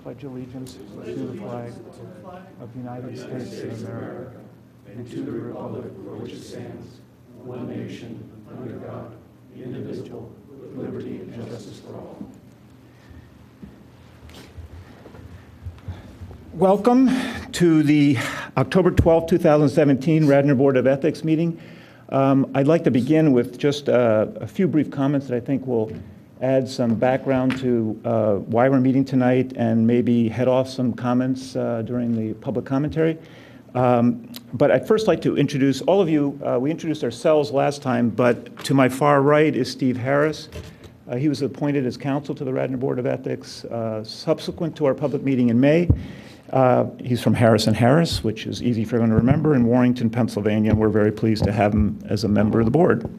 pledge allegiance to the flag of the United States of America and to the republic for which it stands, one nation, under God, indivisible, with liberty and justice for all. Welcome to the October 12, 2017 Radnor Board of Ethics meeting. I'd like to begin with just a few brief comments that I think will add some background to why we're meeting tonight and maybe head off some comments during the public commentary. But I'd first like to introduce all of you. We introduced ourselves last time, but to my far right is Steve Harris. He was appointed as counsel to the Radnor Board of Ethics subsequent to our public meeting in May. He's from Harris & Harris, which is easy for everyone to remember, in Warrington, Pennsylvania, and we're very pleased to have him as a member of the board.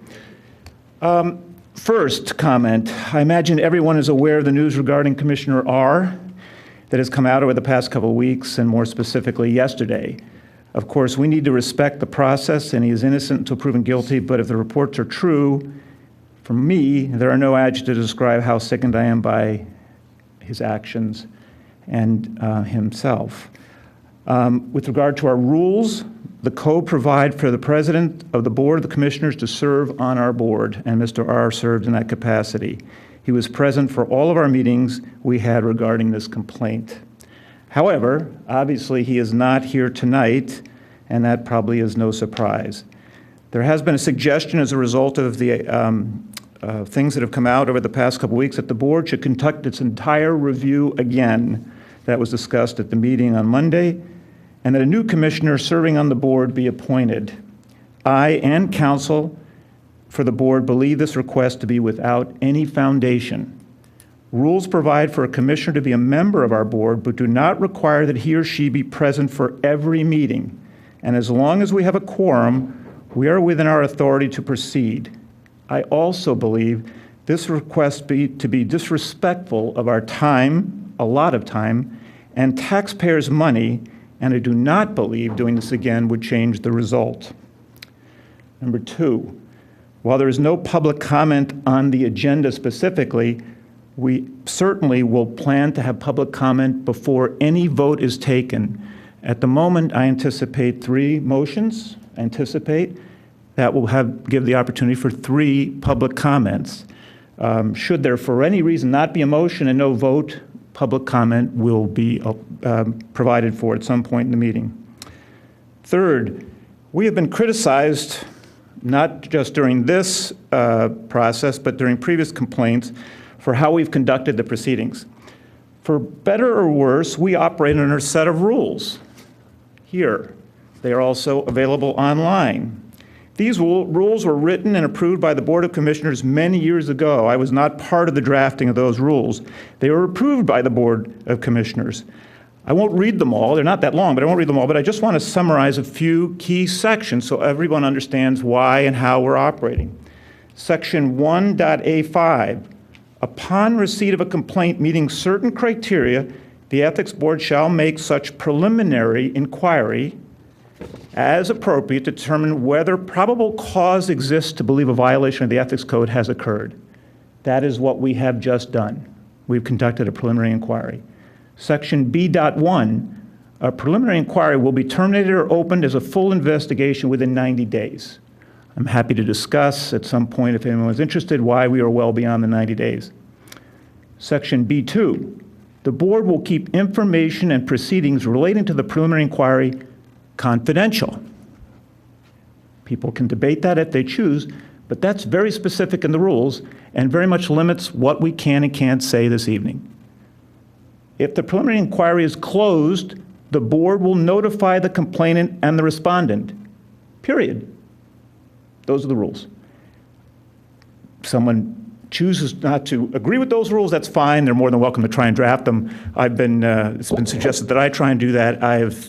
First comment, I imagine everyone is aware of the news regarding Commissioner R. that has come out over the past couple of weeks, and more specifically yesterday. Of course, we need to respect the process, and he is innocent until proven guilty, but if the reports are true, for me, there are no adjectives to describe how sickened I am by his actions and himself. With regard to our rules, the code provide for the president of the Board of the Commissioners to serve on our board, and Mr. R. served in that capacity. He was present for all of our meetings we had regarding this complaint. However, obviously he is not here tonight, and that probably is no surprise. There has been a suggestion as a result of the things that have come out over the past couple weeks that the board should conduct its entire review again. That was discussed at the meeting on Monday, and that a new commissioner serving on the board be appointed. I and counsel for the board believe this request to be without any foundation. Rules provide for a commissioner to be a member of our board, but do not require that he or she be present for every meeting. And as long as we have a quorum, we are within our authority to proceed. I also believe this request to be disrespectful of our time, a lot of time, and taxpayers' money, and I do not believe doing this again would change the result. Number two, while there is no public comment on the agenda specifically, we certainly will plan to have public comment before any vote is taken. At the moment, I anticipate 3 motions. That will give the opportunity for 3 public comments. Should there for any reason not be a motion and no vote, public comment will be provided for at some point in the meeting. Third, we have been criticized, not just during this process, but during previous complaints, for how we've conducted the proceedings. For better or worse, we operate under a set of rules here. They are also available online. These rules were written and approved by the Board of Commissioners many years ago. I was not part of the drafting of those rules. They were approved by the Board of Commissioners. I won't read them all. They're not that long, but I won't read them all. But I just want to summarize a few key sections so everyone understands why and how we're operating. Section 1.A5, upon receipt of a complaint meeting certain criteria, the Ethics Board shall make such preliminary inquiry as appropriate to determine whether probable cause exists to believe a violation of the Ethics Code has occurred. That is what we have just done. We've conducted a preliminary inquiry. Section B.1, a preliminary inquiry will be terminated or opened as a full investigation within 90 days. I'm happy to discuss at some point, if anyone is interested, why we are well beyond the 90 days. Section B.2, the board will keep information and proceedings relating to the preliminary inquiry confidential. People can debate that if they choose, but that's very specific in the rules and very much limits what we can and can't say this evening. If the preliminary inquiry is closed, the board will notify the complainant and the respondent, period. Those are the rules. Someone chooses not to agree with those rules, that's fine. They're more than welcome to try and draft them. It's been suggested that I try and do that. I have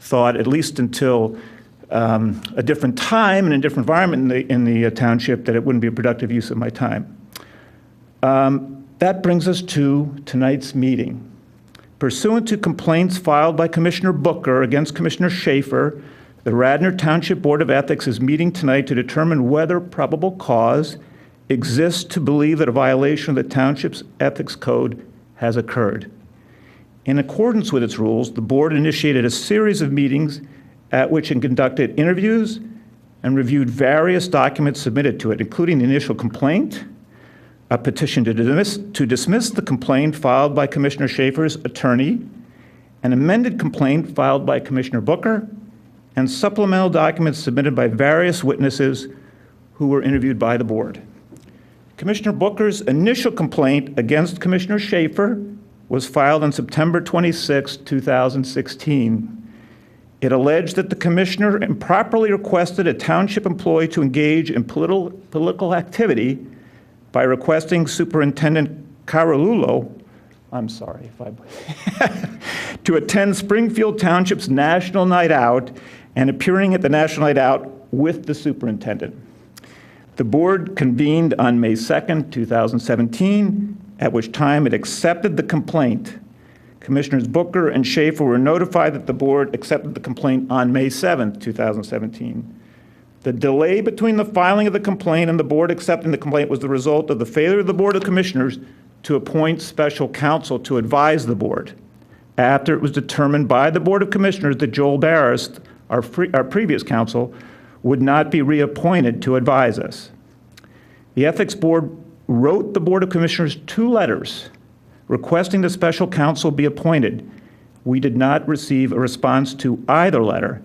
thought, at least until a different time and a different environment in the township, that it wouldn't be a productive use of my time. That brings us to tonight's meeting. Pursuant to complaints filed by Commissioner Booker against Commissioner Schaefer, the Radnor Township Board of Ethics is meeting tonight to determine whether probable cause exists to believe that a violation of the township's ethics code has occurred. In accordance with its rules, the board initiated a series of meetings at which it conducted interviews and reviewed various documents submitted to it, including the initial complaint, a petition to dismiss the complaint filed by Commissioner Schaefer's attorney, an amended complaint filed by Commissioner Booker, and supplemental documents submitted by various witnesses who were interviewed by the board. Commissioner Booker's initial complaint against Commissioner Schaefer was filed on September 26, 2016. It alleged that the commissioner improperly requested a township employee to engage in political activity by requesting Superintendent Carolulo, I'm sorry if I, to attend Springfield Township's National Night Out and appearing at the National Night Out with the superintendent. The board convened on May 2nd, 2017, at which time it accepted the complaint. Commissioners Booker and Schaefer were notified that the board accepted the complaint on May 7th, 2017. The delay between the filing of the complaint and the board accepting the complaint was the result of the failure of the Board of Commissioners to appoint special counsel to advise the board, after it was determined by the Board of Commissioners that Joel Barris, our previous counsel, would not be reappointed to advise us. The Ethics Board wrote the Board of Commissioners 2 letters requesting the special counsel be appointed. We did not receive a response to either letter,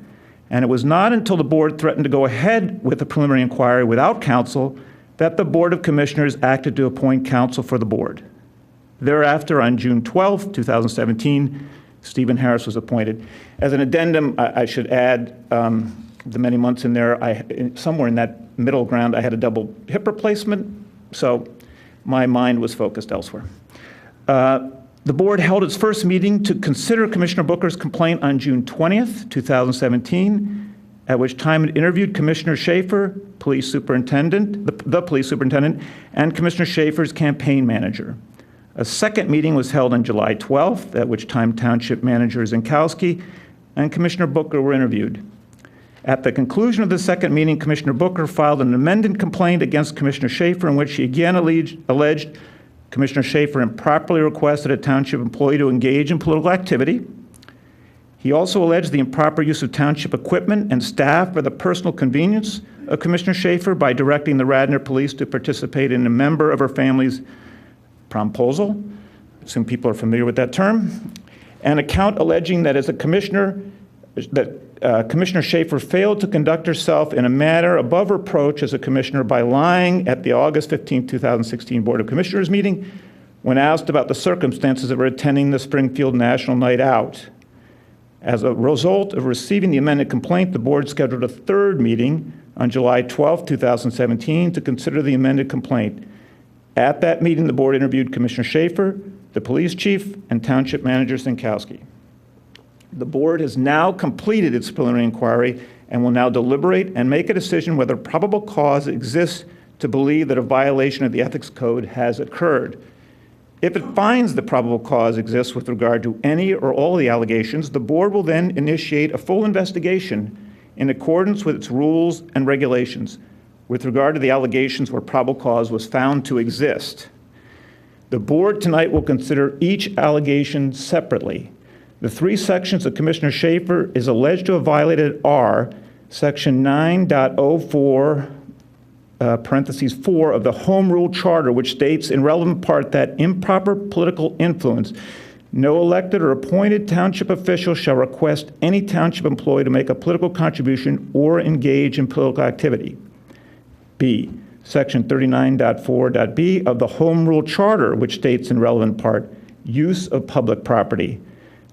and it was not until the board threatened to go ahead with the preliminary inquiry without counsel that the Board of Commissioners acted to appoint counsel for the board. Thereafter, on June 12, 2017, Stephen Harris was appointed. As an addendum, I should add the many months in there, somewhere in that middle ground, I had a double hip replacement, so my mind was focused elsewhere. The board held its first meeting to consider Commissioner Booker's complaint on June 20th, 2017, at which time it interviewed Commissioner Schaefer, police superintendent, the police superintendent, and Commissioner Schaefer's campaign manager. A second meeting was held on July 12th, at which time Township Manager Zinkowski and Commissioner Booker were interviewed. At the conclusion of the second meeting, Commissioner Booker filed an amended complaint against Commissioner Schaefer in which he again alleged Commissioner Schaefer improperly requested a township employee to engage in political activity. He also alleged the improper use of township equipment and staff for the personal convenience of Commissioner Schaefer by directing the Radnor police to participate in a member of her family's promposal. I assume people are familiar with that term. An account alleging that as a commissioner, Commissioner Schaefer failed to conduct herself in a manner above reproach as a commissioner by lying at the August 15, 2016 Board of Commissioners meeting when asked about the circumstances of her attending the Springfield National Night Out. As a result of receiving the amended complaint, the board scheduled a third meeting on July 12, 2017 to consider the amended complaint. At that meeting, the board interviewed Commissioner Schaefer, the police chief, and Township Manager Zinkowski. The board has now completed its preliminary inquiry and will now deliberate and make a decision whether probable cause exists to believe that a violation of the Ethics Code has occurred. If it finds that probable cause exists with regard to any or all of the allegations, the board will then initiate a full investigation in accordance with its rules and regulations with regard to the allegations where probable cause was found to exist. The board tonight will consider each allegation separately. The 3 sections that Commissioner Schaefer is alleged to have violated are Section 9.04, parentheses 4 of the Home Rule Charter, which states in relevant part that improper political influence, no elected or appointed township official shall request any township employee to make a political contribution or engage in political activity. B, Section 39.4.b of the Home Rule Charter, which states in relevant part, use of public property.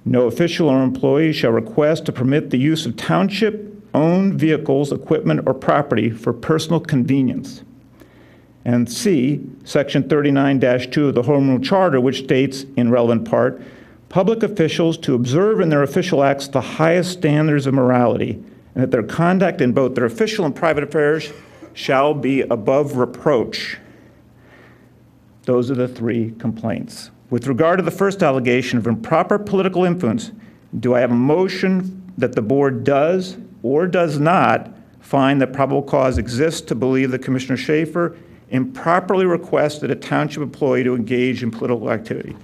No official or employee shall request to permit the use of township-owned vehicles, equipment, or property for personal convenience. And C, Section 39-2 of the Home Rule Charter, which states in relevant part, public officials to observe in their official acts the highest standards of morality, and that their conduct in both their official and private affairs shall be above reproach. Those are the 3 complaints. With regard to the first allegation of improper political influence, do I have a motion that the board does or does not find that probable cause exists to believe that Commissioner Schaefer improperly requested a township employee to engage in political activity?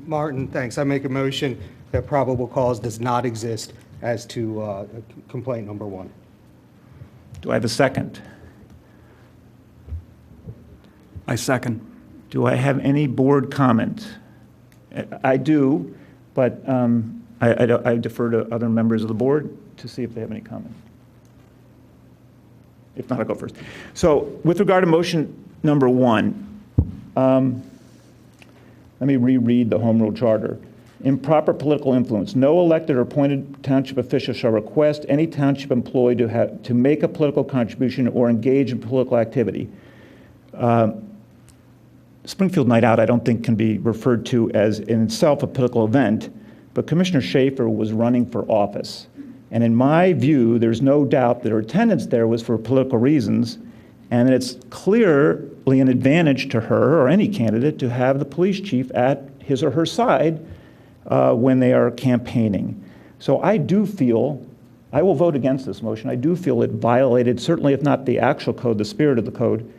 Martin, thanks. I make a motion that probable cause does not exist as to complaint number 1. Do I have a second? I second. Do I have any board comment? I do, but I defer to other members of the board to see if they have any comment. If not, I'll go first. So with regard to motion number 1, let me reread the Home Rule Charter. Improper political influence. No elected or appointed township official shall request any township employee to make a political contribution or engage in political activity. Springfield Night Out, I don't think, can be referred to as in itself a political event, but Commissioner Schaefer was running for office. And in my view, there's no doubt that her attendance there was for political reasons, and it's clearly an advantage to her or any candidate to have the police chief at his or her side when they are campaigning. So I do feel, I will vote against this motion. I do feel it violated, certainly if not the actual code, the spirit of the code.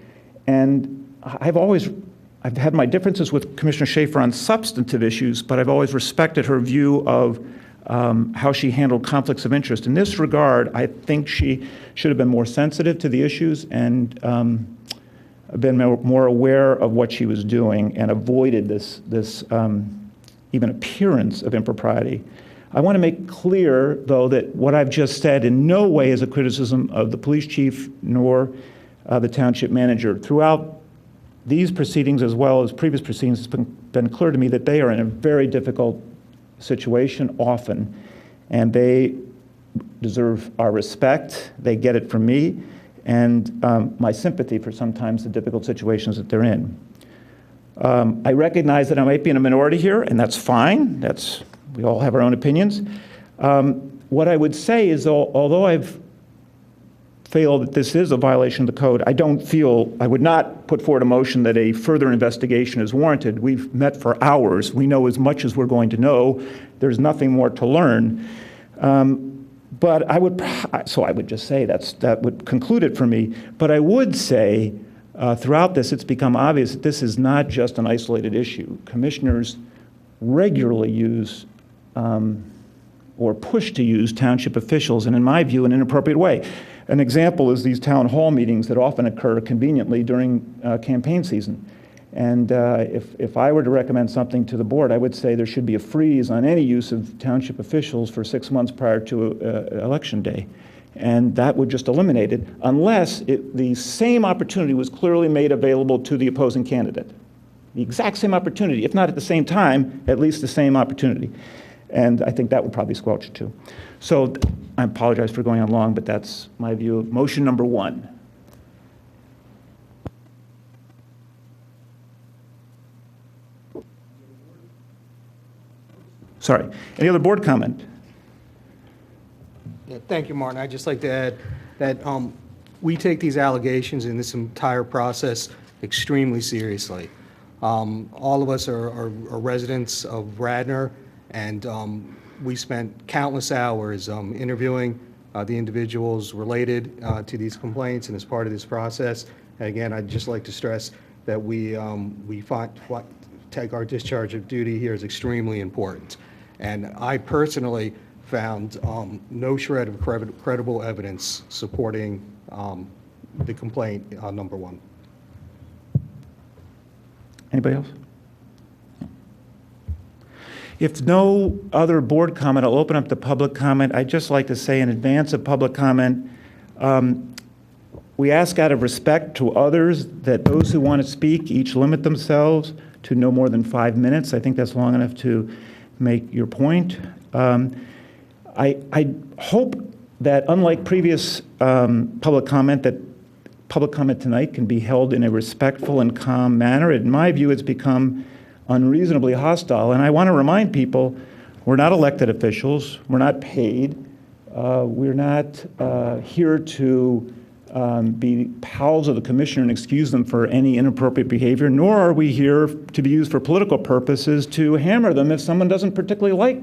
And I've had my differences with Commissioner Schaefer on substantive issues, but I've always respected her view of how she handled conflicts of interest. In this regard, I think she should have been more sensitive to the issues and been more aware of what she was doing and avoided this even appearance of impropriety. I want to make clear, though, that what I've just said in no way is a criticism of the police chief nor the township manager. Throughout these proceedings, as well as previous proceedings, it's been clear to me that they are in a very difficult situation often, and they deserve our respect. They get it from me, and my sympathy for sometimes the difficult situations that they're in. I recognize that I might be in a minority here, and that's fine. We all have our own opinions. What I would say is, although I've failed that this is a violation of the code, I would not put forward a motion that a further investigation is warranted. We've met for hours. We know as much as we're going to know. There's nothing more to learn. But I would just say that would conclude it for me. But I would say throughout this, it's become obvious that this is not just an isolated issue. Commissioners regularly use or push to use township officials, and in my view, in an inappropriate way. An example is these town hall meetings that often occur conveniently during campaign season. And if I were to recommend something to the board, I would say there should be a freeze on any use of township officials for 6 months prior to election day. And that would just eliminate it unless the same opportunity was clearly made available to the opposing candidate. The exact same opportunity, if not at the same time, at least the same opportunity. And I think that would probably squelch it too. So I apologize for going on long, but that's my view of motion number 1. Sorry. Any other board comment? Yeah, thank you, Martin. I'd just like to add that we take these allegations in this entire process extremely seriously. All of us are residents of Radnor, and we spent countless hours interviewing the individuals related to these complaints and as part of this process. And again, I'd just like to stress that we take our discharge of duty here as extremely important. And I personally found no shred of credible evidence supporting the complaint number 1. Anybody else? If no other board comment, I'll open up the public comment. I'd just like to say in advance of public comment, we ask out of respect to others that those who want to speak each limit themselves to no more than 5 minutes. I think that's long enough to make your point. I hope that unlike previous public comment, that public comment tonight can be held in a respectful and calm manner. In my view, it's become unreasonably hostile. And I want to remind people, we're not elected officials. We're not paid. We're not here to be pals of the commissioner and excuse them for any inappropriate behavior, nor are we here to be used for political purposes to hammer them if someone doesn't particularly like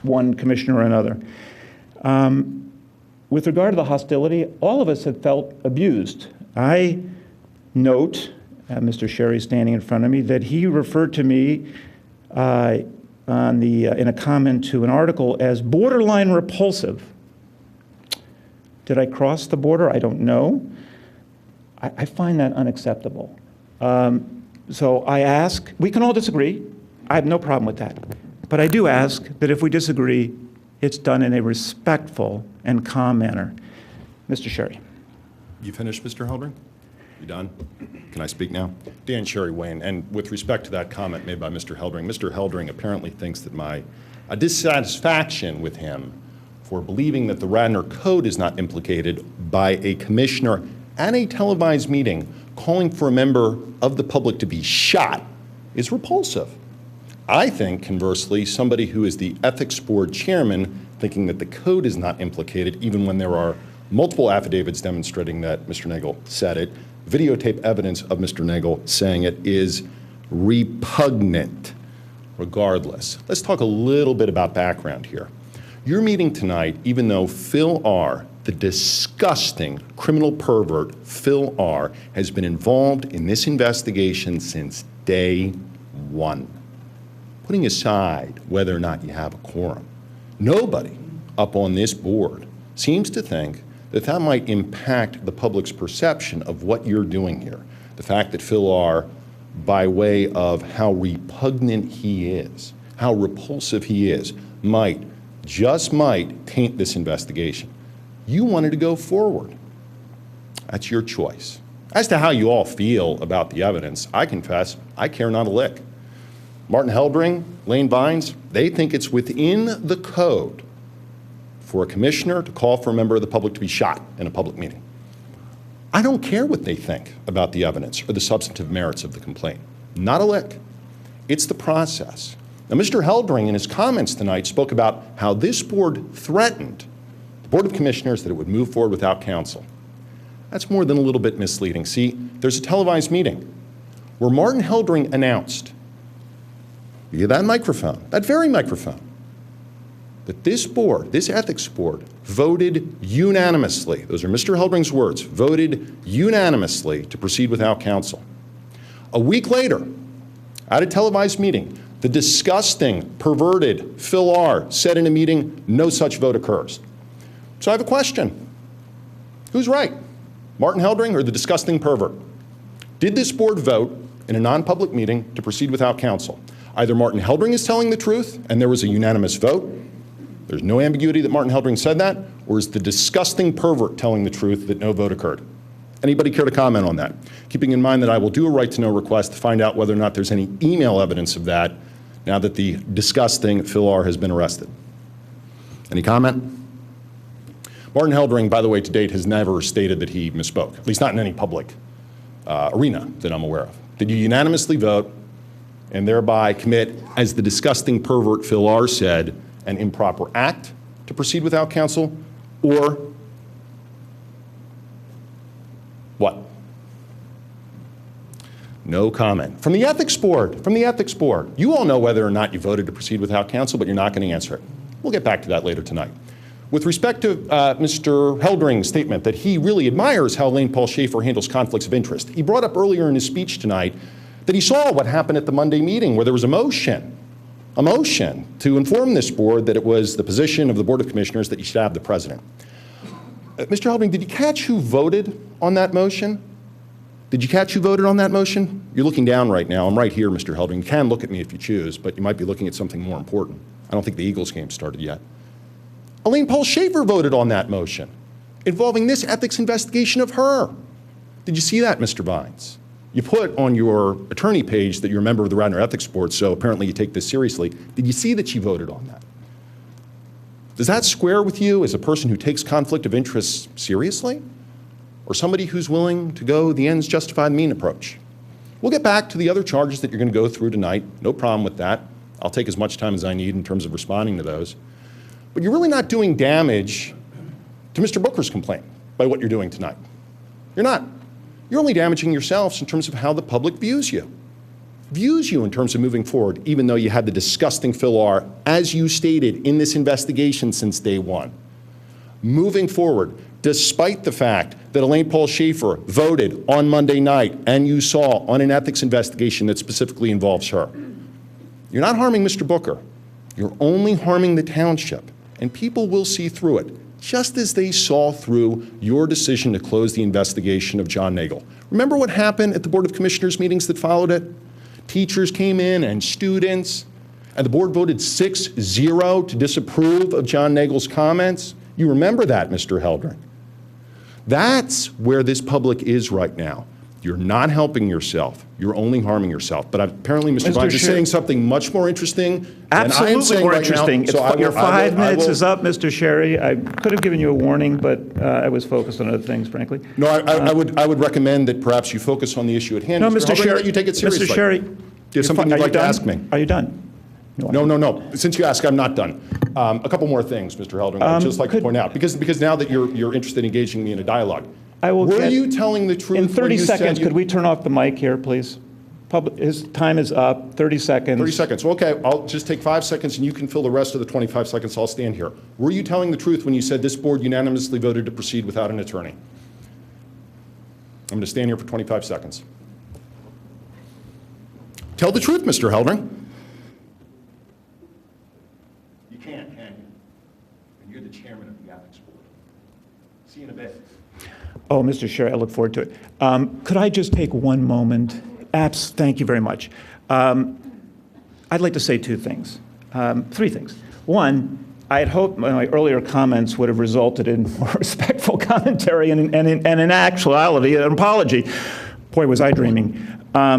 one commissioner or another. With regard to the hostility, all of us have felt abused. I note, Mr. Sherry standing in front of me, that he referred to me on in a comment to an article as borderline repulsive. Did I cross the border? I don't know. I find that unacceptable. So I ask, we can all disagree. I have no problem with that. But I do ask that if we disagree, it's done in a respectful and calm manner. Mr. Sherry. You finished, Mr. Heldring? You done? Can I speak now? Dan Sherry Wayne, and with respect to that comment made by Mr. Heldring apparently thinks that my dissatisfaction with him for believing that the Radnor Code is not implicated by a commissioner at a televised meeting calling for a member of the public to be shot is repulsive. I think, conversely, somebody who is the ethics board chairman thinking that the code is not implicated, even when there are multiple affidavits demonstrating that Mr. Nagel said it, videotape evidence of Mr. Nagel saying it, is repugnant. Regardless, let's talk a little bit about background here. Your meeting tonight, even though Phil R., the disgusting criminal pervert Phil R., has been involved in this investigation since day one. Putting aside whether or not you have a quorum, nobody up on this board seems to think that that might impact the public's perception of what you're doing here. The fact that Phil R., by way of how repugnant he is, how repulsive he is, just might taint this investigation. You wanted to go forward. That's your choice. As to how you all feel about the evidence, I confess, I care not a lick. Martin Heldring, Lane Vines, they think it's within the code for a commissioner to call for a member of the public to be shot in a public meeting. I don't care what they think about the evidence or the substantive merits of the complaint. Not a lick. It's the process. Now, Mr. Heldring, in his comments tonight, spoke about how this board threatened the Board of Commissioners that it would move forward without counsel. That's more than a little bit misleading. See, there's a televised meeting where Martin Heldring announced, via that microphone, that very microphone, that this board, this ethics board, voted unanimously, those are Mr. Heldring's words, voted unanimously to proceed without counsel. A week later, at a televised meeting, the disgusting, perverted Phil R. said in a meeting, no such vote occurs. So I have a question. Who's right, Martin Heldring or the disgusting pervert? Did this board vote in a non-public meeting to proceed without counsel? Either Martin Heldring is telling the truth and there was a unanimous vote, there's no ambiguity that Martin Heldring said that, or is the disgusting pervert telling the truth that no vote occurred? Anybody care to comment on that? Keeping in mind that I will do a right-to-know request to find out whether or not there's any email evidence of that now that the disgusting Phil R. has been arrested. Any comment? Martin Heldring, by the way, to date has never stated that he misspoke, at least not in any public arena that I'm aware of. Did you unanimously vote and thereby commit, as the disgusting pervert Phil R. said, an improper act to proceed without counsel, or what? No comment. From the ethics board, you all know whether or not you voted to proceed without counsel, but you're not going to answer it. We'll get back to that later tonight. With respect to Mr. Heldring's statement that he really admires how Lane Paul Schaefer handles conflicts of interest, he brought up earlier in his speech tonight that he saw what happened at the Monday meeting where there was a motion to inform this board that it was the position of the Board of Commissioners that you should have the president. Mr. Heldring, did you catch who voted on that motion? Did you catch who voted on that motion? You're looking down right now. I'm right here, Mr. Heldring. You can look at me if you choose, but you might be looking at something more important. I don't think the Eagles game started yet. Elaine Paul Schaefer voted on that motion involving this ethics investigation of her. Did you see that, Mr. Vines? You put on your attorney page that you're a member of the Radnor Ethics Board, so apparently you take this seriously. Did you see that she voted on that? Does that square with you as a person who takes conflict of interest seriously? Or somebody who's willing to go the ends justify the mean approach? We'll get back to the other charges that you're going to go through tonight. No problem with that. I'll take as much time as I need in terms of responding to those. But you're really not doing damage to Mr. Booker's complaint by what you're doing tonight. You're not. You're only damaging yourselves in terms of how the public views you. Views you in terms of moving forward, even though you had the disgusting Phil R., as you stated, in this investigation since day one. Moving forward, despite the fact that Elaine Paul Schaefer voted on Monday night, and you saw on an ethics investigation that specifically involves her. You're not harming Mr. Booker. You're only harming the township, and people will see through it, just as they saw through your decision to close the investigation of John Nagel. Remember what happened at the Board of Commissioners meetings that followed it? Teachers came in and students, and the board voted 6-0 to disapprove of John Nagel's comments. You remember that, Mr. Heldring. That's where this public is right now. You're not helping yourself. You're only harming yourself. But apparently, Mr. Vines is saying something much more interesting than I am Absolutely saying more right interesting. now. Your 5 minutes is up, Mr. Sherry. I could have given you a warning, but I was focused on other things, frankly. No, I would recommend that perhaps you focus on the issue at hand. No, Mr. Heldring, Sherry. that you take it seriously. Mr. Sherry. Do you have something you'd like to ask me? Are you done? No. Since you ask, I'm not done. A couple more things, Mr. Heldring, I'd just like to point out, because now that you're interested in engaging me in a dialogue. Were you telling the truth In 30 when you seconds, said could we turn off the mic here, please? His time is up, 30 seconds. 30 seconds. Well, okay, I'll just take 5 seconds and you can fill the rest of the 25 seconds. I'll stand here. Were you telling the truth when you said this board unanimously voted to proceed without an attorney? I'm going to stand here for 25 seconds. Tell the truth, Mr. Heldring. You can't, can you? And you're the chairman of the ethics board. See you in a bit. Oh, Mr. Sherry, I look forward to it. Could I just take one moment? Thank you very much. I'd like to say 2 things, 3 things. One, I had hoped my earlier comments would have resulted in more respectful commentary and in actuality, an apology. Boy, was I dreaming. Let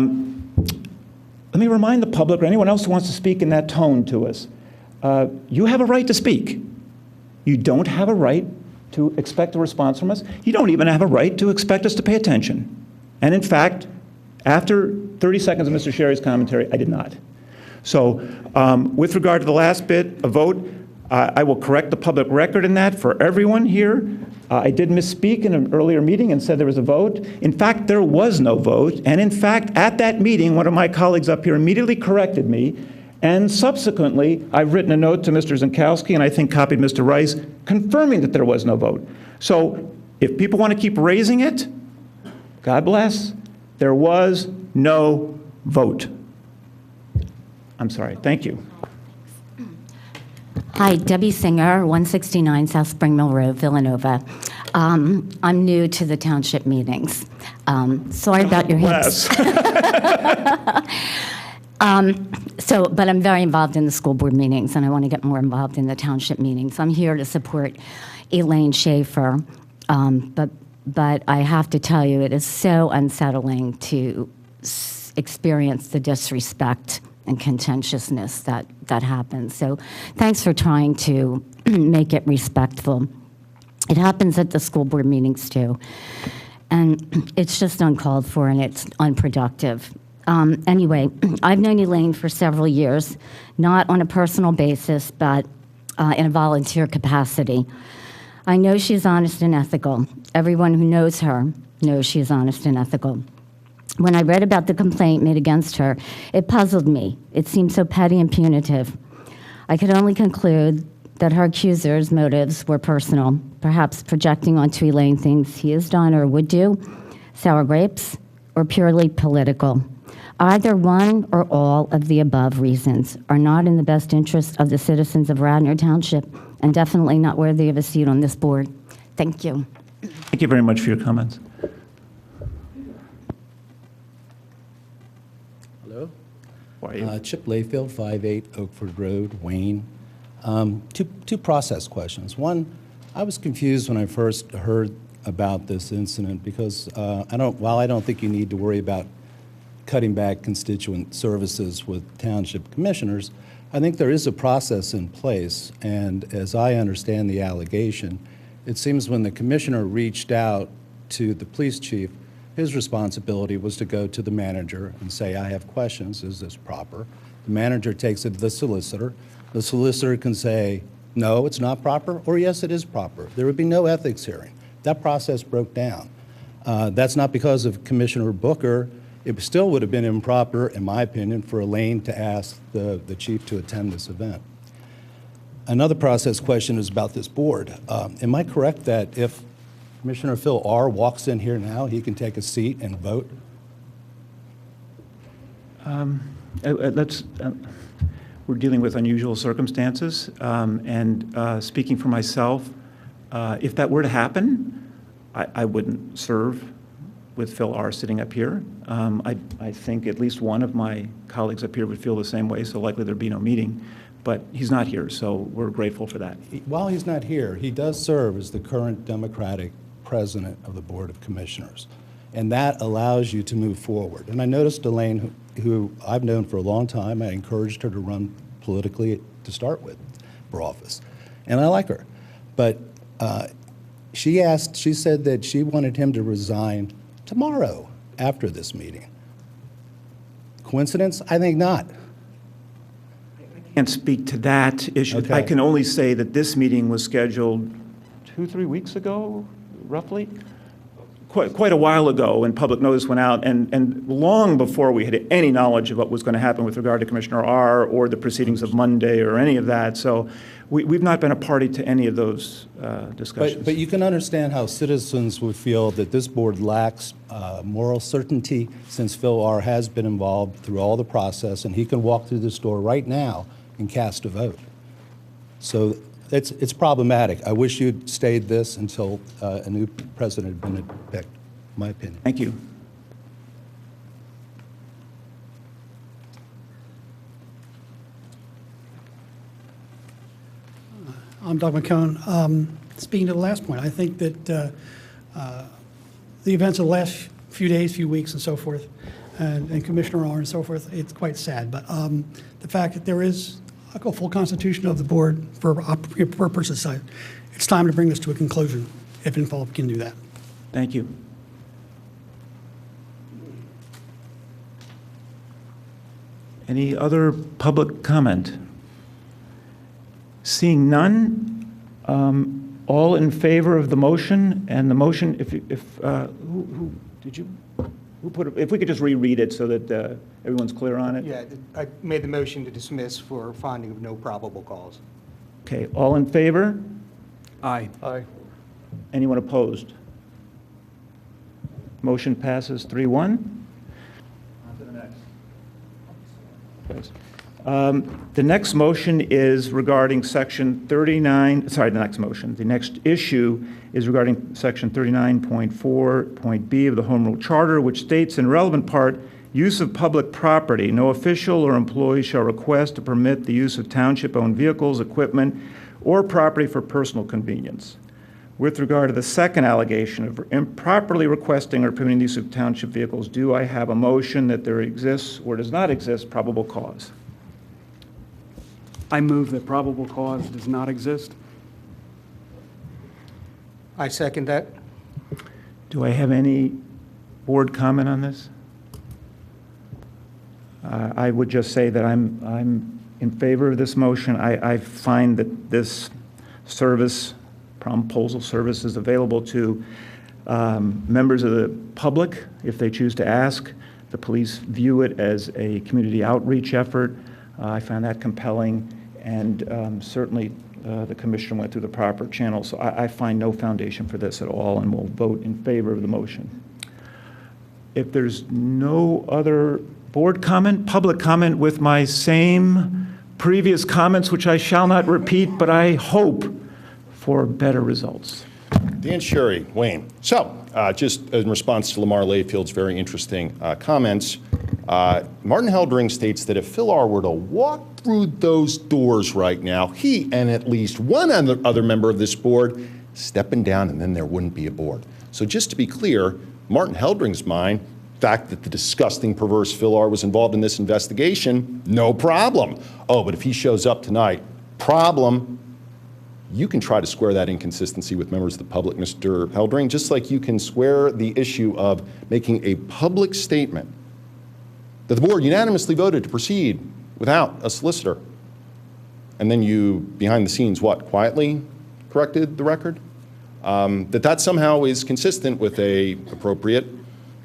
me remind the public or anyone else who wants to speak in that tone to us. You have a right to speak. You don't have a right to expect a response from us. You don't even have a right to expect us to pay attention. And in fact, after 30 seconds of Mr. Sherry's commentary, I did not. So with regard to the last bit, a vote, I will correct the public record in that for everyone here. I did misspeak in an earlier meeting and said there was a vote. In fact, there was no vote. And in fact, at that meeting, one of my colleagues up here immediately corrected me. And subsequently, I've written a note to Mr. Zinkowski, and I think copied Mr. Rice, confirming that there was no vote. So if people want to keep raising it, God bless, there was no vote. I'm sorry. Thank you. Hi, Debbie Singer, 169 South Spring Mill Road, Villanova. I'm new to the township meetings. Sorry about your hips. But I'm very involved in the school board meetings, and I want to get more involved in the township meetings. I'm here to support Elaine Schaefer, but I have to tell you, it is so unsettling to experience the disrespect and contentiousness that happens. So thanks for trying to make it respectful. It happens at the school board meetings too, and it's just uncalled for and it's unproductive. Anyway, I've known Elaine for several years, not on a personal basis, but in a volunteer capacity. I know she's honest and ethical. Everyone who knows her knows she's honest and ethical. When I read about the complaint made against her, it puzzled me. It seemed so petty and punitive. I could only conclude that her accuser's motives were personal, perhaps projecting onto Elaine things he has done or would do, sour grapes, or purely political. Either one or all of the above reasons are not in the best interest of the citizens of Radnor Township and definitely not worthy of a seat on this board. Thank you. Thank you very much for your comments. Hello? Who are you? Chip Layfield, 58 Oakford Road, Wayne. Two process questions. One, I was confused when I first heard about this incident because while I don't think you need to worry about cutting back constituent services with township commissioners, I think there is a process in place, and as I understand the allegation, it seems when the commissioner reached out to the police chief, his responsibility was to go to the manager and say, I have questions, is this proper? The manager takes it to the solicitor. The solicitor can say, no, it's not proper, or yes, it is proper. There would be no ethics hearing. That process broke down. That's not because of Commissioner Booker. It still would have been improper, in my opinion, for Elaine to ask the chief to attend this event. Another process question is about this board. Am I correct that if Commissioner Phil R. walks in here now, he can take a seat and vote? we're dealing with unusual circumstances. Speaking for myself, if that were to happen, I wouldn't serve with Phil R. sitting up here. I think at least one of my colleagues up here would feel the same way, so likely there'd be no meeting. But he's not here, so we're grateful for that. While he's not here, he does serve as the current Democratic president of the Board of Commissioners. And that allows you to move forward. And I noticed Elaine, who I've known for a long time, I encouraged her to run politically to start with for office. And I like her. But she said that she wanted him to resign tomorrow after this meeting. Coincidence? I think not. Can't speak to that issue. Okay. I can only say that this meeting was scheduled 2-3 weeks ago, roughly? Quite a while ago, when public notice went out, and long before we had any knowledge of what was going to happen with regard to Commissioner R. or the proceedings of Monday or any of that. So we've not been a party to any of those discussions. But you can understand how citizens would feel that this board lacks moral certainty, since Phil R. has been involved through all the process, and he can walk through this door right now and cast a vote. So it's problematic. I wish you'd stayed this until a new president had been picked, in my opinion. Thank you. I'm Doug McCone. Speaking to the last point, I think that the events of the last few days, few weeks, and so forth, and Commissioner R. and so forth, it's quite sad. But the fact that there is a full constitution of the board for purposes, it's time to bring this to a conclusion, if in fact we can do that. Thank you. Any other public comment? Seeing none, all in favor of the motion, and the motion, who did you, who put it, if we could just reread it so that everyone's clear on it? Yeah, I made the motion to dismiss for finding of no probable cause. Okay, all in favor? Aye. Aye. Anyone opposed? Motion passes 3-1. On to the next. The next motion is regarding Section 39, sorry, the next issue is regarding Section 39.4.b of the Home Rule Charter, which states in relevant part, use of public property. No official or employee shall request to permit the use of township-owned vehicles, equipment, or property for personal convenience. With regard to the second allegation of improperly requesting or permitting the use of township vehicles, do I have a motion that there exists or does not exist probable cause? I move that probable cause does not exist. I second that. Do I have any board comment on this? I would just say that I'm in favor of this motion. I find that this service, promposal service, is available to members of the public if they choose to ask. The police view it as a community outreach effort. I found that compelling, and certainly the commissioner went through the proper channels. So I find no foundation for this at all, and will vote in favor of the motion. If there's no other board comment, public comment with my same previous comments, which I shall not repeat, but I hope for better results. Dan Sherry, Wayne. So, just in response to Lamar Layfield's very interesting comments, Martin Heldring states that if Phil R. were to walk through those doors right now, he and at least one other member of this board stepping down, and then there wouldn't be a board. So just to be clear, Martin Heldring's mind, the fact that the disgusting, perverse Phil R. was involved in this investigation, no problem. Oh, but if he shows up tonight, problem. You can try to square that inconsistency with members of the public, Mr. Heldring, just like you can square the issue of making a public statement that the board unanimously voted to proceed without a solicitor. And then you, behind the scenes, what, quietly corrected the record? That somehow is consistent with a appropriate,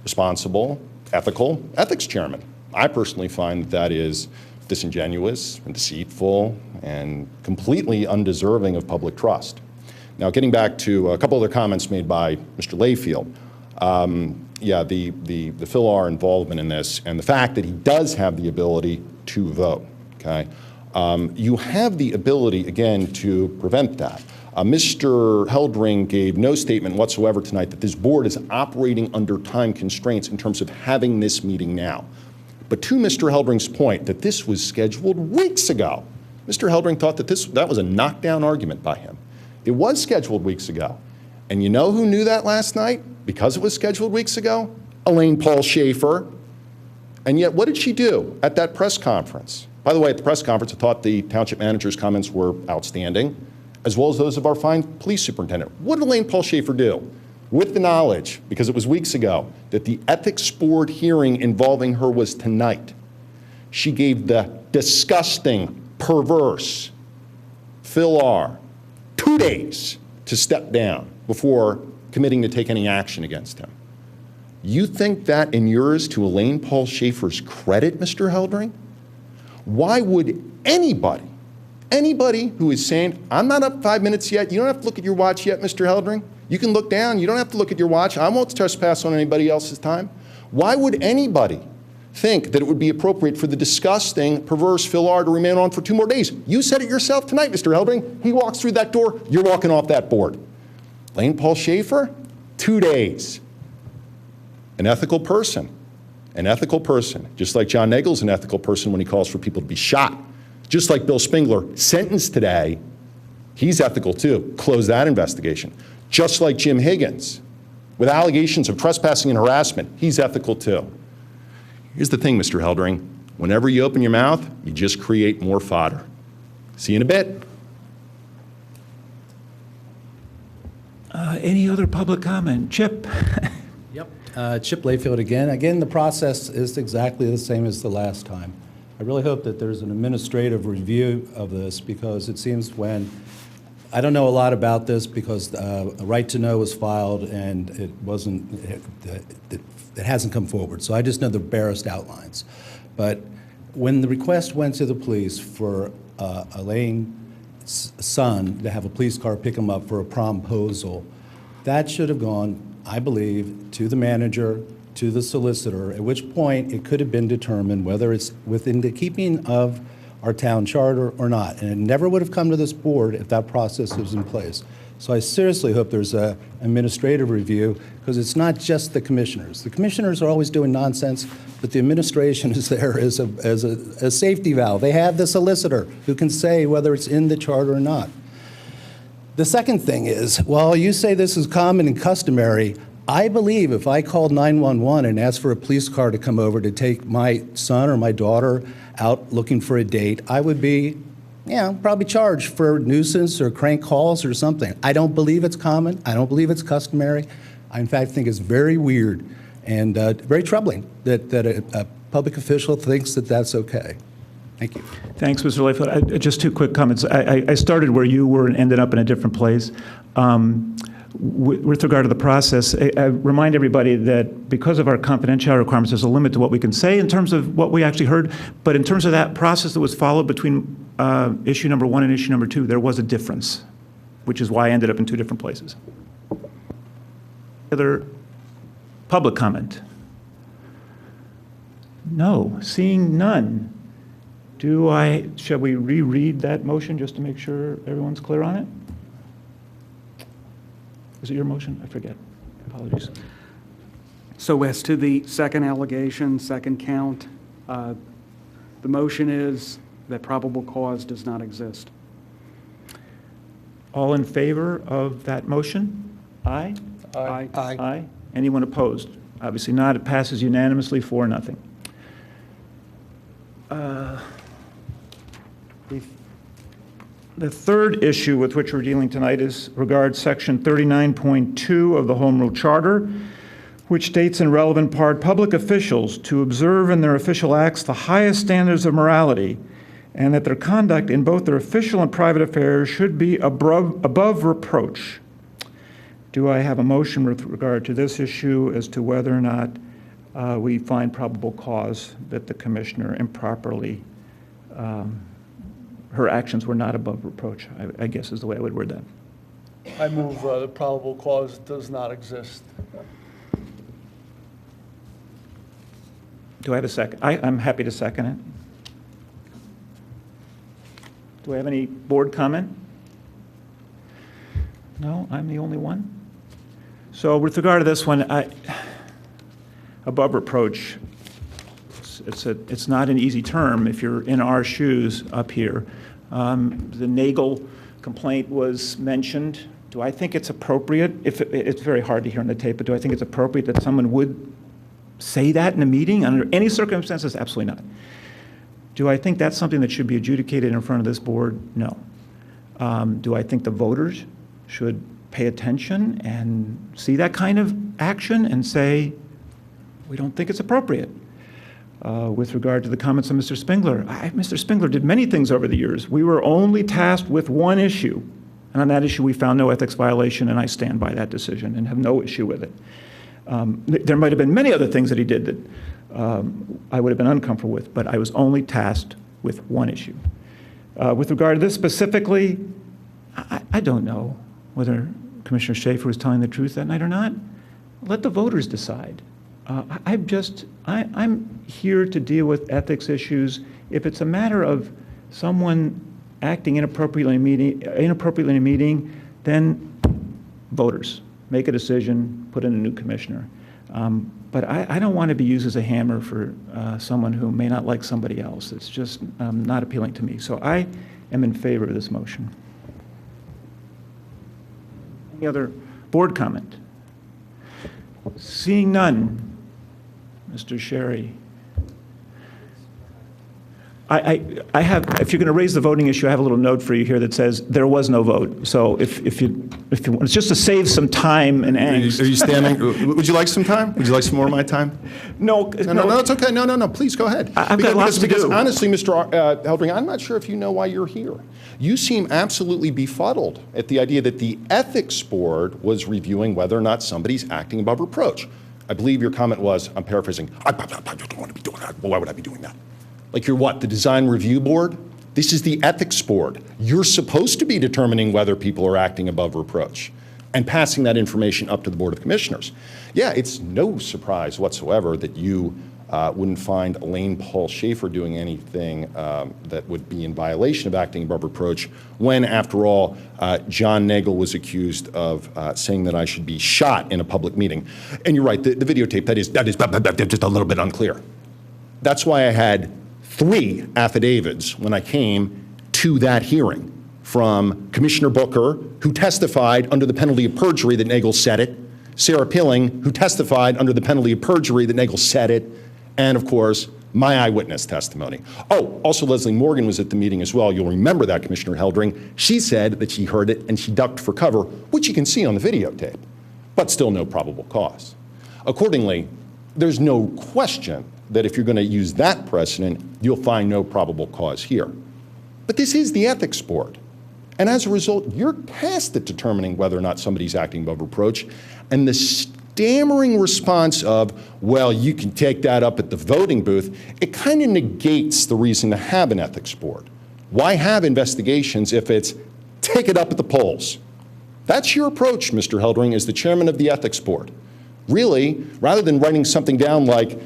responsible, ethical ethics chairman. I personally find that is disingenuous and deceitful and completely undeserving of public trust. Now, getting back to a couple other comments made by Mr. Layfield. Yeah, the Phil R. involvement in this and the fact that he does have the ability to vote, okay? You have the ability, again, to prevent that. Mr. Heldring gave no statement whatsoever tonight that this board is operating under time constraints in terms of having this meeting now. But to Mr. Heldring's point that this was scheduled weeks ago, Mr. Heldring thought that that was a knockdown argument by him. It was scheduled weeks ago. And you know who knew that last night? Because it was scheduled weeks ago? Elaine Paul Schaefer. And yet, what did she do at that press conference? By the way, at the press conference, I thought the township manager's comments were outstanding, as well as those of our fine police superintendent. What did Elaine Paul Schaefer do? With the knowledge, because it was weeks ago, that the ethics board hearing involving her was tonight, she gave the disgusting, perverse Phil R. 2 days to step down before committing to take any action against him. You think that inures to Elaine Paul Schaefer's credit, Mr. Heldring? Why would anybody who is saying, I'm not up 5 minutes yet, you don't have to look at your watch yet, Mr. Heldring. You can look down, you don't have to look at your watch. I won't trespass on anybody else's time. Why would anybody think that it would be appropriate for the disgusting, perverse Phil R. to remain on for 2 more days? You said it yourself tonight, Mr. Heldring. He walks through that door, you're walking off that board. Elaine Paul Schaefer, 2 days. An ethical person, just like John Nagel's an ethical person when he calls for people to be shot. Just like Bill Spengler, sentenced today, he's ethical too. Close that investigation. Just like Jim Higgins, with allegations of trespassing and harassment, he's ethical too. Here's the thing, Mr. Heldring. Whenever you open your mouth, you just create more fodder. See you in a bit. Any other public comment? Chip? Yep. Chip Layfield again. Again, the process is exactly the same as the last time. I really hope that there's an administrative review of this, because it seems when, I don't know a lot about this because a right to know was filed and it hasn't come forward. So I just know the barest outlines. But when the request went to the police for Elaine's son to have a police car pick him up for a promposal, that should have gone, I believe, to the manager, to the solicitor, at which point it could have been determined whether it's within the keeping of our town charter or not. And it never would have come to this board if that process was in place. So I seriously hope there's an administrative review, because it's not just the commissioners. The commissioners are always doing nonsense, but the administration is there as a safety valve. They have the solicitor who can say whether it's in the charter or not. The second thing is, while you say this is common and customary, I believe if I called 911 and asked for a police car to come over to take my son or my daughter out looking for a date, I would be, probably charged for nuisance or crank calls or something. I don't believe it's common. I don't believe it's customary. I, in fact, think it's very weird and very troubling that a public official thinks that that's okay. Thank you. Thanks, Mr. Layfield. Just 2 quick comments. I started where you were and ended up in a different place. With regard to the process, I remind everybody that because of our confidentiality requirements, there's a limit to what we can say in terms of what we actually heard. But in terms of that process that was followed between issue number 1 and issue number 2, there was a difference, which is why I ended up in 2 different places. Other public comment? No, seeing none. Shall we reread that motion just to make sure everyone's clear on it? Is it your motion? I forget. Apologies. So as to the second allegation, second count, the motion is that probable cause does not exist. All in favor of that motion? Aye? Aye. Aye. Anyone opposed? Obviously not. It passes unanimously 4-0. The third issue with which we're dealing tonight regards Section 39.2 of the Home Rule Charter, which states in relevant part, public officials to observe in their official acts the highest standards of morality, and that their conduct in both their official and private affairs should be above reproach. Do I have a motion with regard to this issue as to whether or not we find probable cause that the commissioner improperly her actions were not above reproach, I guess is the way I would word that. I move the probable cause does not exist. Do I have a second? I'm happy to second it. Do I have any board comment? No, I'm the only one? So with regard to this one, above reproach, it's not an easy term if you're in our shoes up here. The Nagel complaint was mentioned. Do I think it's appropriate? It's very hard to hear on the tape, but do I think it's appropriate that someone would say that in a meeting under any circumstances? Absolutely not. Do I think that's something that should be adjudicated in front of this board? No. Do I think the voters should pay attention and see that kind of action and say, we don't think it's appropriate? With regard to the comments of Mr. Spengler, Mr. Spengler did many things over the years. We were only tasked with one issue, and on that issue we found no ethics violation, and I stand by that decision and have no issue with it. There might have been many other things that he did that I would have been uncomfortable with, but I was only tasked with one issue. With regard to this specifically, I don't know whether Commissioner Schaefer was telling the truth that night or not. Let the voters decide. I'm here to deal with ethics issues. If it's a matter of someone acting inappropriately in a meeting, then voters make a decision, put in a new commissioner. But I don't want to be used as a hammer for someone who may not like somebody else. It's just not appealing to me. So I am in favor of this motion. Any other board comment? Seeing none, Mr. Sherry. I have, if you're going to raise the voting issue, I have a little note for you here that says there was no vote. So if you it's just to save some time and angst. Are you standing? Would you like some time? Would you like some more of my time? No, No, it's okay. No, please go ahead. I've got lots to do. Honestly, Mr. Heldring, I'm not sure if you know why you're here. You seem absolutely befuddled at the idea that the ethics board was reviewing whether or not somebody's acting above reproach. I believe your comment was, I'm paraphrasing, I don't want to be doing that. Well, why would I be doing that? Like you're what, the design review board? This is the ethics board. You're supposed to be determining whether people are acting above reproach and passing that information up to the Board of Commissioners. Yeah, it's no surprise whatsoever that you wouldn't find Elaine Paul Schaefer doing anything that would be in violation of acting above reproach when, after all, John Nagel was accused of saying that I should be shot in a public meeting. And you're right, the videotape, that is just a little bit unclear. That's why I had 3 affidavits when I came to that hearing from Commissioner Booker, who testified under the penalty of perjury that Nagel said it, Sarah Pilling, who testified under the penalty of perjury that Nagel said it, and of course, my eyewitness testimony. Oh, also Leslie Morgan was at the meeting as well. You'll remember that, Commissioner Heldring. She said that she heard it and she ducked for cover, which you can see on the videotape, but still no probable cause. Accordingly, there's no question that if you're going to use that precedent, you'll find no probable cause here. But this is the ethics board. And as a result, you're tasked at determining whether or not somebody's acting above reproach. And the stammering response of, well, you can take that up at the voting booth, it kind of negates the reason to have an ethics board. Why have investigations if it's take it up at the polls? That's your approach, Mr. Heldring, as the chairman of the ethics board. Really, rather than writing something down like,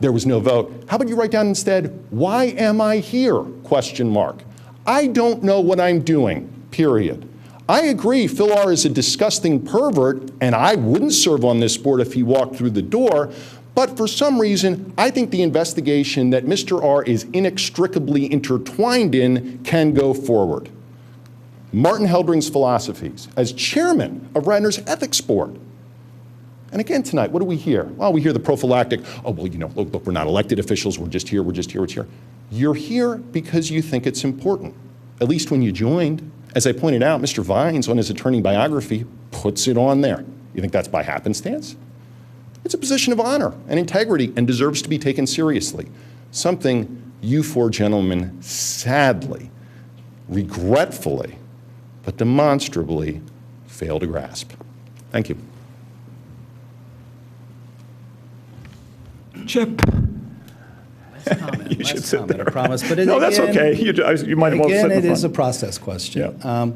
there was no vote, how about you write down instead, why am I here, question mark. I don't know what I'm doing, period. I agree Phil R. is a disgusting pervert, and I wouldn't serve on this board if he walked through the door, but for some reason, I think the investigation that Mr. R. is inextricably intertwined in can go forward. Martin Heldring's philosophies as chairman of Radnor's ethics board. And again tonight, what do we hear? Well, we hear the prophylactic, oh, well, you know, look, we're not elected officials, we're just here, we're just here, we're here. You're here because you think it's important, at least when you joined. As I pointed out, Mr. Vines, on his attorney biography, puts it on there. You think that's by happenstance? It's a position of honor and integrity and deserves to be taken seriously. Something you 4 gentlemen sadly, regretfully, but demonstrably fail to grasp. Thank you. Chip. You should sit there. I promise. But no, that's okay. You might as well sit in Again, the it is a front. process question. Yeah.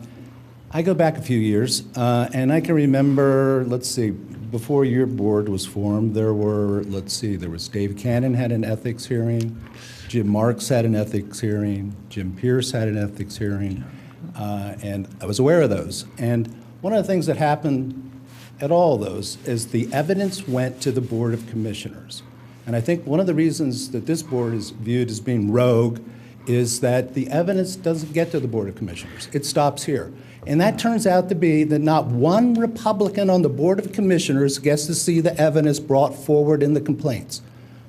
I go back a few years, and I can remember, let's see, before your board was formed, there were, let's see, there was Dave Cannon had an ethics hearing. Jim Marks had an ethics hearing, Jim Pierce had an ethics hearing, and I was aware of those. And one of the things that happened at all of those is the evidence went to the Board of Commissioners. And I think one of the reasons that this board is viewed as being rogue is that the evidence doesn't get to the Board of Commissioners. It stops here. And that turns out to be that not one Republican on the Board of Commissioners gets to see the evidence brought forward in the complaints.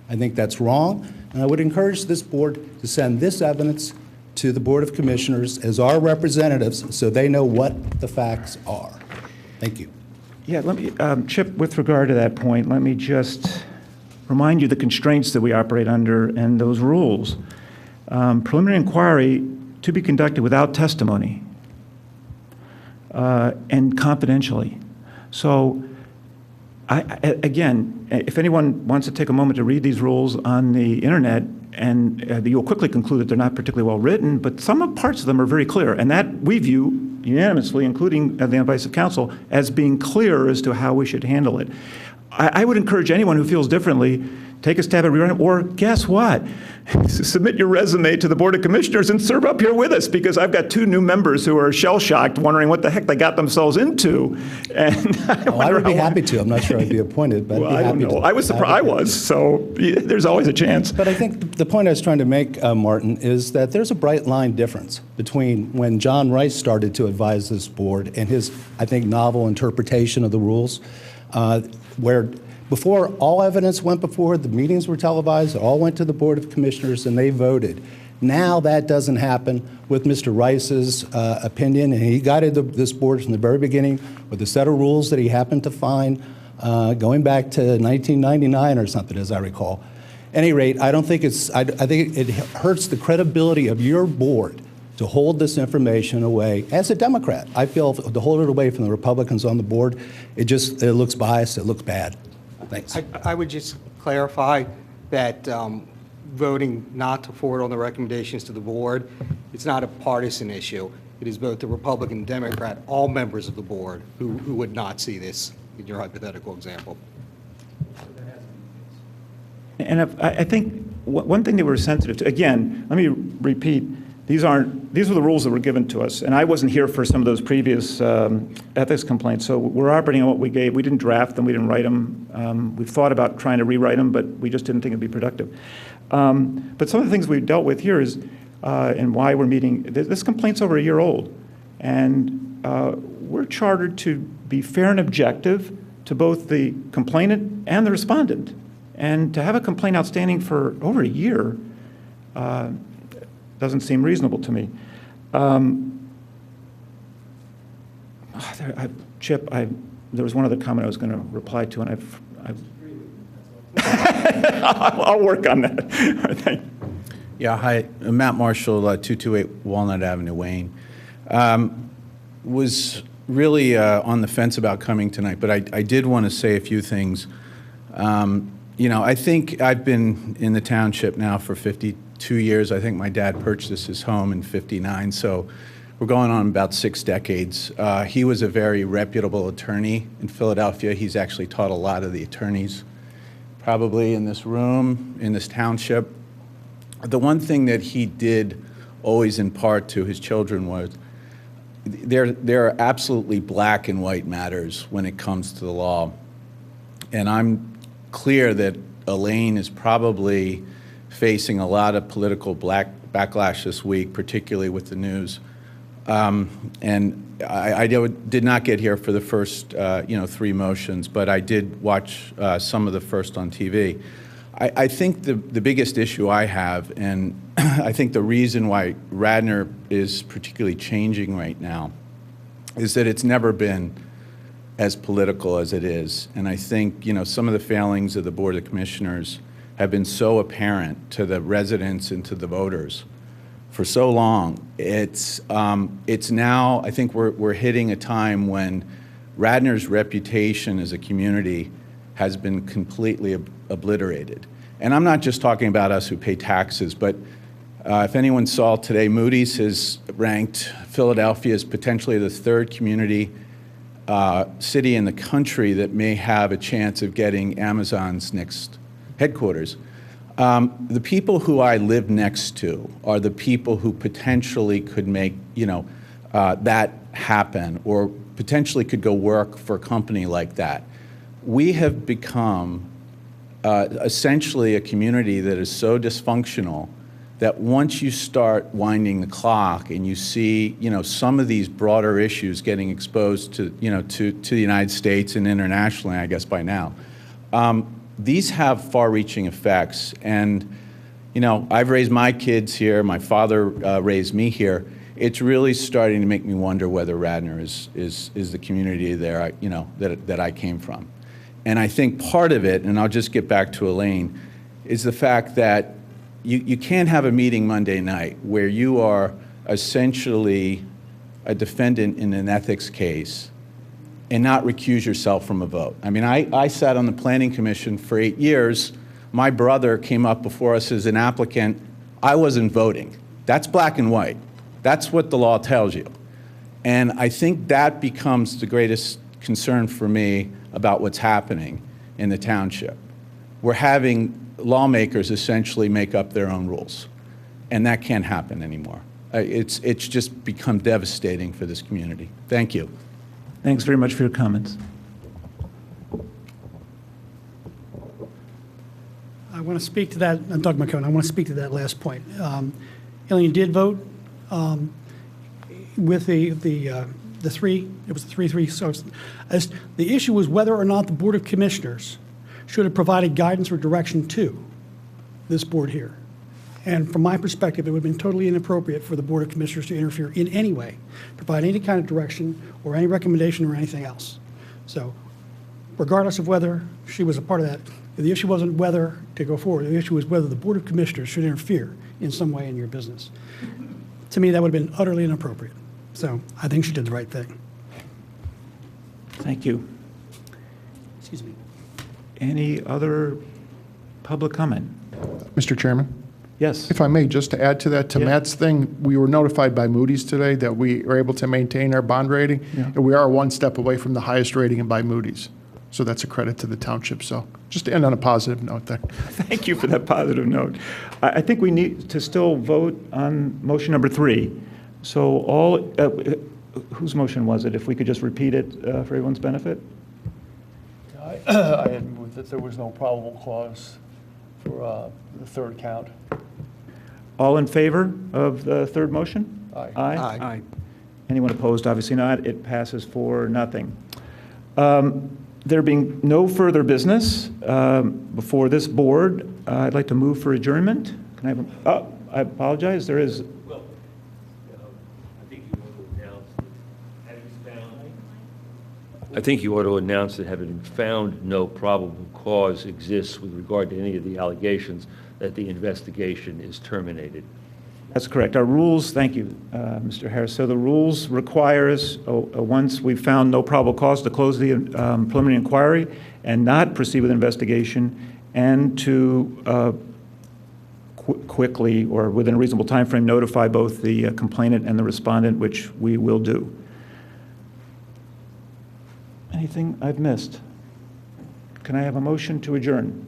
I think that's wrong, and I would encourage this board to send this evidence to the Board of Commissioners as our representatives so they know what the facts are. Thank you. Yeah, let me, Chip, with regard to that point, let me just remind you the constraints that we operate under and those rules. Preliminary inquiry to be conducted without testimony and confidentially. So, again, if anyone wants to take a moment to read these rules on the internet, and you'll quickly conclude that they're not particularly well written, but some parts of them are very clear, and that we view unanimously, including the advice of counsel, as being clear as to how we should handle it. I would encourage anyone who feels differently, take a stab at rewriting, or guess what? Submit your resume to the Board of Commissioners and serve up here with us, because I've got 2 new members who are shell-shocked, wondering what the heck they got themselves into. And I would be happy to. I'm not sure I'd be appointed, but well, I'd be happy I don't know. to. I was surprised. I was, so there's always a chance. But I think the point I was trying to make, Martin, is that there's a bright line difference between when John Rice started to advise this board and his, I think, novel interpretation of the rules, where before all evidence went before, the meetings were televised, it all went to the Board of Commissioners and they voted. Now that doesn't happen with Mr. Rice's opinion, and he guided this board from the very beginning with a set of rules that he happened to find going back to 1999 or something, as I recall. At any rate, I don't think it's, I think it hurts the credibility of your board to hold this information away. As a Democrat, I feel to hold it away from the Republicans on the board, it looks biased, it looks bad. Thanks. I would just clarify that voting not to forward on the recommendations to the board, it's not a partisan issue. It is both the Republican and Democrat, all members of the board who would not see this in your hypothetical example. And I think one thing that we're sensitive to, again, let me repeat, these were the rules that were given to us, and I wasn't here for some of those previous ethics complaints, so we're operating on what we gave. We didn't draft them, we didn't write them. We've thought about trying to rewrite them, but we just didn't think it'd be productive. But some of the things we've dealt with here is, and why we're meeting, this complaint's over a year old, and we're chartered to be fair and objective to both the complainant and the respondent. And to have a complaint outstanding for over a year doesn't seem reasonable to me. Chip, there was one other comment I was going to reply to, and I'll work on that. All right, thank you. Yeah, hi, Matt Marshall, 228 Walnut Avenue, Wayne. Was really on the fence about coming tonight, but I did want to say a few things. You know, I think I've been in the township now for 52 years. I think my dad purchased his home in '59, so we're going on about 6 decades. He was a very reputable attorney in Philadelphia. He's actually taught a lot of the attorneys probably in this room, in this township. The one thing that he did always impart to his children was there are absolutely black and white matters when it comes to the law. And I'm clear that Elaine is probably facing a lot of political backlash this week, particularly with the news. And I did not get here for the first 3 motions, but I did watch some of the first on TV. I think the biggest issue I have, and I think the reason why Radnor is particularly changing right now, is that it's never been as political as it is. And I think, some of the failings of the Board of Commissioners have been so apparent to the residents and to the voters for so long. It's now, I think we're hitting a time when Radnor's reputation as a community has been completely obliterated. And I'm not just talking about us who pay taxes, but if anyone saw today, Moody's has ranked Philadelphia as potentially the 3rd community city in the country that may have a chance of getting Amazon's next headquarters. The people who I live next to are the people who potentially could make, that happen, or potentially could go work for a company like that. We have become essentially a community that is so dysfunctional that once you start winding the clock and you see, some of these broader issues getting exposed to, to the United States and internationally, I guess by now, these have far-reaching effects. And, I've raised my kids here. My father raised me here. It's really starting to make me wonder whether Radnor is the community there, that I came from. And I think part of it, and I'll just get back to Elaine, is the fact that you can't have a meeting Monday night where you are essentially a defendant in an ethics case and not recuse yourself from a vote. I mean, I sat on the Planning Commission for 8 years. My brother came up before us as an applicant. I wasn't voting. That's black and white. That's what the law tells you. And I think that becomes the greatest concern for me about what's happening in the township. We're having lawmakers essentially make up their own rules, and that can't happen anymore. It's just become devastating for this community. Thank you. Thanks very much for your comments. I want to speak to that, I'm Doug McCone, I want to speak to that last point. Elaine did vote with the three, it was the 3-3, so the issue was whether or not the Board of Commissioners should have provided guidance or direction to this board here. And from my perspective, it would have been totally inappropriate for the Board of Commissioners to interfere in any way, provide any kind of direction or any recommendation or anything else. So regardless of whether she was a part of that, the issue wasn't whether to go forward. The issue was whether the Board of Commissioners should interfere in some way in your business. To me, that would have been utterly inappropriate. So I think she did the right thing. Thank you. Excuse me. Any other public comment? Mr. Chairman, Yes. if I may, just to add to that, to Yeah. Matt's thing, we were notified by Moody's today that we are able to maintain our bond rating, Yeah. and we are one step away from the highest rating by Moody's. So that's a credit to the township. So just to end on a positive note there. Thank you for that positive note. I think we need to still vote on motion number 3. So whose motion was it? If we could just repeat it for everyone's benefit? I had moved that there was no probable cause for the third count. All in favor of the third motion? Aye. Aye. Anyone opposed? Obviously not. It passes 4-0. There being no further business before this board, I'd like to move for adjournment. Can I have I apologize. There is. Well, I think you ought to announce that having found no probable cause exists with regard to any of the allegations, that the investigation is terminated. That's correct. Our rules, thank you, Mr. Harris. So the rules require us, once we've found no probable cause, to close the preliminary inquiry and not proceed with investigation, and to quickly or within a reasonable time frame notify both the complainant and the respondent, which we will do. Anything I've missed? Can I have a motion to adjourn?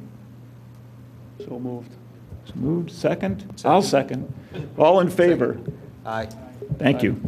So moved. So moved. Second? I'll second. All in favor? Aye. Thank you.